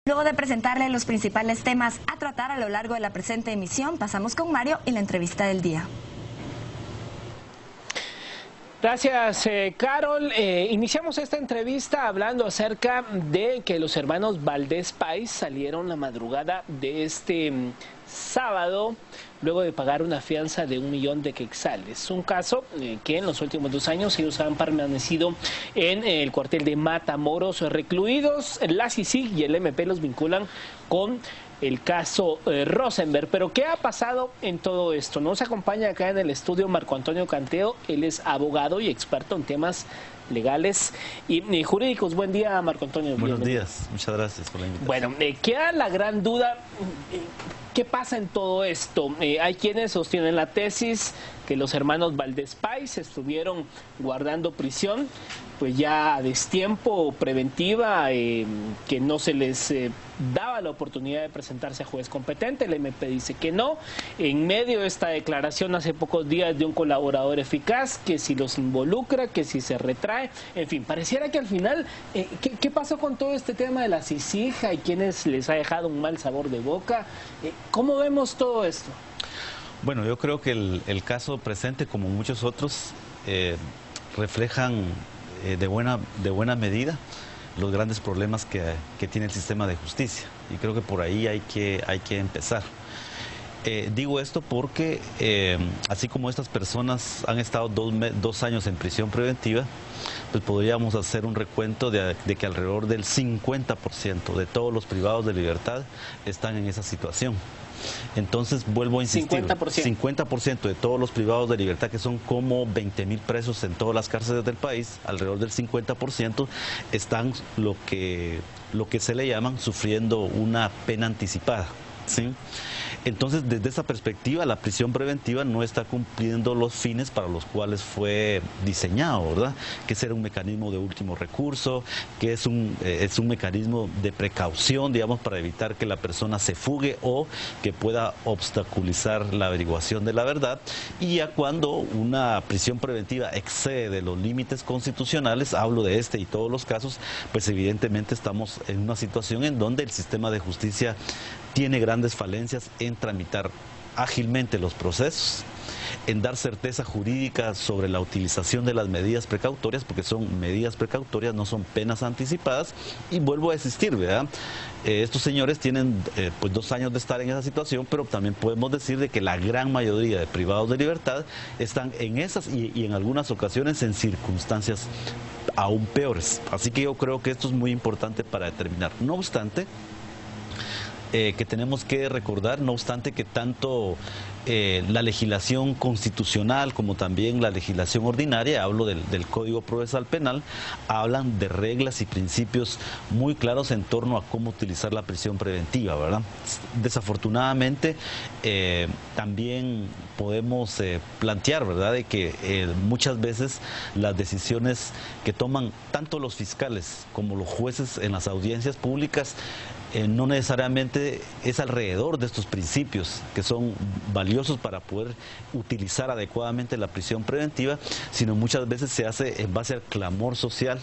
Luego de presentarle los principales temas a tratar a lo largo de la presente emisión, pasamos con Mario y la entrevista del día. Gracias, Carol. Iniciamos esta entrevista hablando acerca de que los hermanos Valdés Pais salieron la madrugada de este sábado luego de pagar una fianza de 1 millón de quetzales. Un caso que en los últimos 2 años ellos han permanecido en el cuartel de Matamoros recluidos. La CICIG y el MP los vinculan con el caso Rosenberg. Pero ¿qué ha pasado en todo esto? Nos acompaña acá en el estudio Marco Antonio Canteo. Él es abogado y experto en temas legales y jurídicos. Buen día, Marco Antonio. Buenos días, muchas gracias por la invitación. Bueno, queda la gran duda, ¿qué pasa en todo esto? Hay quienes sostienen la tesis que los hermanos Valdés Pais estuvieron guardando prisión, pues ya a destiempo, preventiva, que no se les daba la oportunidad de presentarse a juez competente. El MP dice que no. En medio de esta declaración hace pocos días de un colaborador eficaz, que si los involucra, que si se retrae, en fin, pareciera que al final, ¿qué pasó con todo este tema de la CICIG? Hay quienes les ha dejado un mal sabor de boca. ¿Cómo vemos todo esto? Bueno, yo creo que el caso presente, como muchos otros, reflejan de buena medida los grandes problemas que tiene el sistema de justicia. Y creo que por ahí hay que empezar. Digo esto porque, así como estas personas han estado 2 años en prisión preventiva, pues podríamos hacer un recuento de que alrededor del 50% de todos los privados de libertad están en esa situación. Entonces, vuelvo a insistir, 50% de todos los privados de libertad, que son como 20.000 presos en todas las cárceles del país, alrededor del 50% están lo que se le llaman sufriendo una pena anticipada, ¿sí? Entonces, desde esa perspectiva, la prisión preventiva no está cumpliendo los fines para los cuales fue diseñado, ¿verdad? Que es un mecanismo de último recurso, que es un mecanismo de precaución, digamos, para evitar que la persona se fugue o que pueda obstaculizar la averiguación de la verdad. Y ya cuando una prisión preventiva excede de los límites constitucionales, hablo de este y todos los casos, pues evidentemente estamos en una situación en donde el sistema de justicia tiene grandes falencias en tramitar ágilmente los procesos, en dar certeza jurídica sobre la utilización de las medidas precautorias, porque son medidas precautorias, no son penas anticipadas. Y vuelvo a insistir, ¿verdad? Estos señores tienen pues 2 años de estar en esa situación, pero también podemos decir de que la gran mayoría de privados de libertad están en esas y en algunas ocasiones en circunstancias aún peores. Así que yo creo que esto es muy importante para determinar. No obstante, que tenemos que recordar, no obstante que tanto la legislación constitucional como también la legislación ordinaria, hablo del Código Procesal Penal, hablan de reglas y principios muy claros en torno a cómo utilizar la prisión preventiva, ¿verdad? Desafortunadamente, también podemos plantear, ¿verdad?, de que muchas veces las decisiones que toman tanto los fiscales como los jueces en las audiencias públicas no necesariamente es alrededor de estos principios que son valiosos para poder utilizar adecuadamente la prisión preventiva, sino muchas veces se hace en base al clamor social,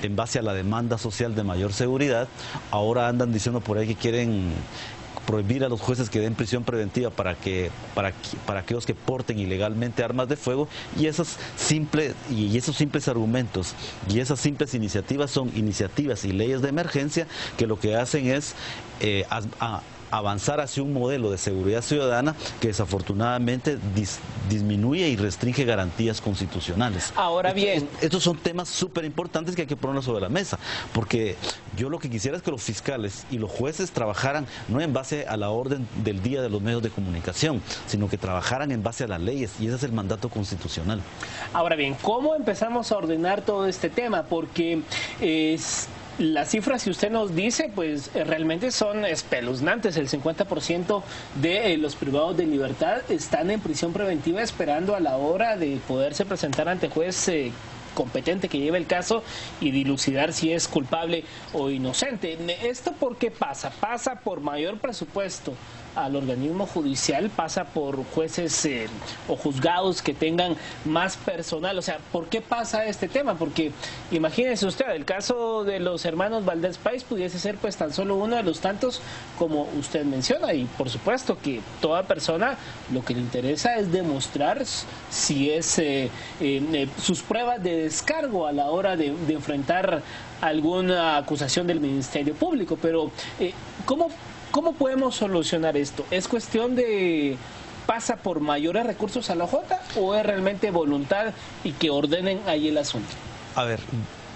en base a la demanda social de mayor seguridad. Ahora andan diciendo por ahí que quieren prohibir a los jueces que den prisión preventiva para aquellos que porten ilegalmente armas de fuego, y esos simples argumentos y esas simples iniciativas son iniciativas y leyes de emergencia que lo que hacen es avanzar hacia un modelo de seguridad ciudadana que desafortunadamente disminuye y restringe garantías constitucionales. Ahora bien, estos son temas súper importantes que hay que ponerlos sobre la mesa, porque yo lo que quisiera es que los fiscales y los jueces trabajaran no en base a la orden del día de los medios de comunicación, sino que trabajaran en base a las leyes, y ese es el mandato constitucional. Ahora bien, ¿cómo empezamos a ordenar todo este tema? Porque las cifras que usted nos dice, pues realmente son espeluznantes. El 50% de los privados de libertad están en prisión preventiva esperando a la hora de poderse presentar ante juez competente que lleve el caso y dilucidar si es culpable o inocente. ¿Esto por qué pasa? Pasa por mayor presupuesto al organismo judicial pasa por jueces o juzgados que tengan más personal. O sea, ¿por qué pasa este tema? Porque imagínese usted, el caso de los hermanos Valdés Pais pudiese ser pues tan solo uno de los tantos como usted menciona, y por supuesto que toda persona lo que le interesa es demostrar si es sus pruebas de descargo a la hora de enfrentar alguna acusación del Ministerio Público. Pero ¿cómo podemos solucionar esto? ¿Es cuestión de pasa por mayores recursos a la OJ o es realmente voluntad y que ordenen ahí el asunto? A ver,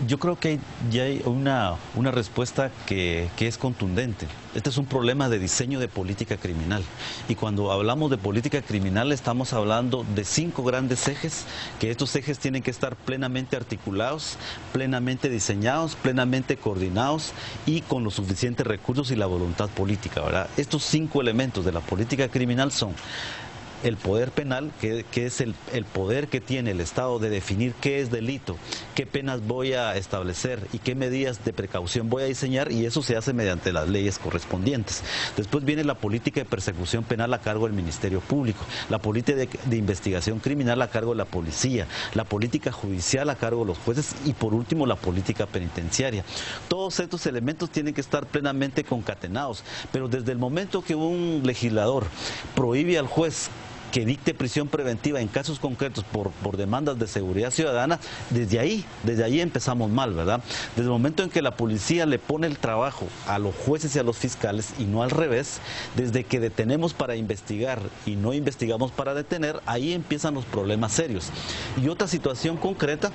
yo creo que ya hay una respuesta que es contundente. Este es un problema de diseño de política criminal. Y cuando hablamos de política criminal estamos hablando de 5 grandes ejes, que estos ejes tienen que estar plenamente articulados, plenamente diseñados, plenamente coordinados y con los suficientes recursos y la voluntad política, ¿verdad? Estos 5 elementos de la política criminal son el poder penal, que es el poder que tiene el Estado de definir qué es delito, qué penas voy a establecer y qué medidas de precaución voy a diseñar, y eso se hace mediante las leyes correspondientes. Después viene la política de persecución penal a cargo del Ministerio Público, la política de investigación criminal a cargo de la policía, la política judicial a cargo de los jueces y por último la política penitenciaria. Todos estos elementos tienen que estar plenamente concatenados, pero desde el momento que un legislador prohíbe al juez que dicte prisión preventiva en casos concretos por demandas de seguridad ciudadana, desde ahí empezamos mal, ¿verdad? Desde el momento en que la policía le pone el trabajo a los jueces y a los fiscales y no al revés, desde que detenemos para investigar y no investigamos para detener, ahí empiezan los problemas serios. Y otra situación concreta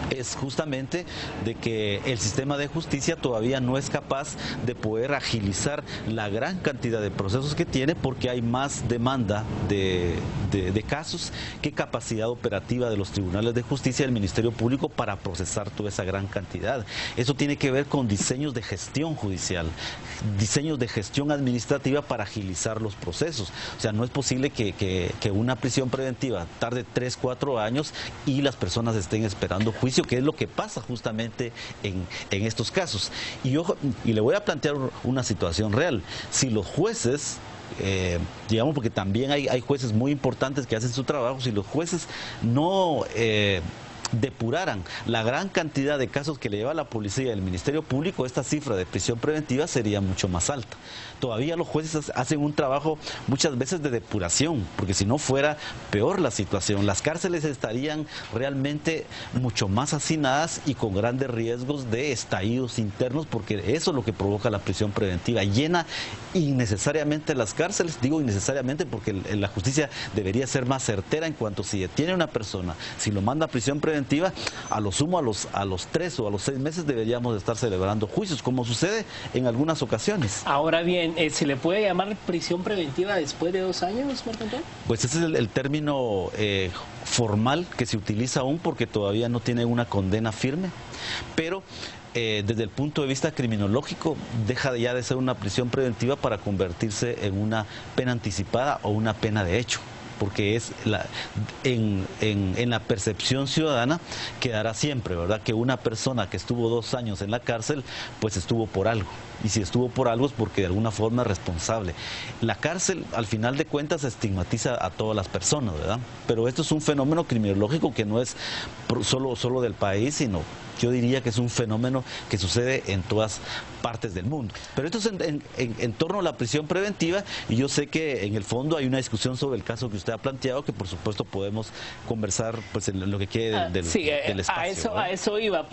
es justamente de que el sistema de justicia todavía no es capaz de poder agilizar la gran cantidad de procesos que tiene, porque hay más demanda de casos que capacidad operativa de los tribunales de justicia y del Ministerio Público para procesar toda esa gran cantidad. Eso tiene que ver con diseños de gestión judicial, diseños de gestión administrativa para agilizar los procesos. O sea, no es posible que una prisión preventiva tarde 3, 4 años y las personas estén esperando juicio, que es lo que pasa justamente en estos casos. Y le voy a plantear una situación real. Si los jueces, digamos, porque también hay jueces muy importantes que hacen su trabajo, si los jueces no depuraran la gran cantidad de casos que le lleva la policía y el Ministerio Público, esta cifra de prisión preventiva sería mucho más alta. Todavía los jueces hacen un trabajo muchas veces de depuración, porque si no fuera peor la situación. Las cárceles estarían realmente mucho más hacinadas y con grandes riesgos de estallidos internos, porque eso es lo que provoca la prisión preventiva. Llena innecesariamente las cárceles, digo innecesariamente porque la justicia debería ser más certera en cuanto si detiene a una persona, si lo manda a prisión preventiva, a lo sumo a los 3 o a los 6 meses deberíamos estar celebrando juicios, como sucede en algunas ocasiones. Ahora bien, ¿se le puede llamar prisión preventiva después de 2 años, Marco Antonio? Pues ese es el término formal que se utiliza aún, porque todavía no tiene una condena firme, pero desde el punto de vista criminológico deja ya de ser una prisión preventiva para convertirse en una pena anticipada o una pena de hecho, porque es en la percepción ciudadana quedará siempre, ¿verdad?, que una persona que estuvo 2 años en la cárcel, pues estuvo por algo. Y si estuvo por algo es porque de alguna forma es responsable. La cárcel, al final de cuentas, estigmatiza a todas las personas, ¿verdad? Pero esto es un fenómeno criminológico que no es solo del país, sino yo diría que es un fenómeno que sucede en todas partes del mundo. Pero esto es en torno a la prisión preventiva, y yo sé que en el fondo hay una discusión sobre el caso que usted ha planteado, que por supuesto podemos conversar pues en lo que quede del espacio. A eso iba.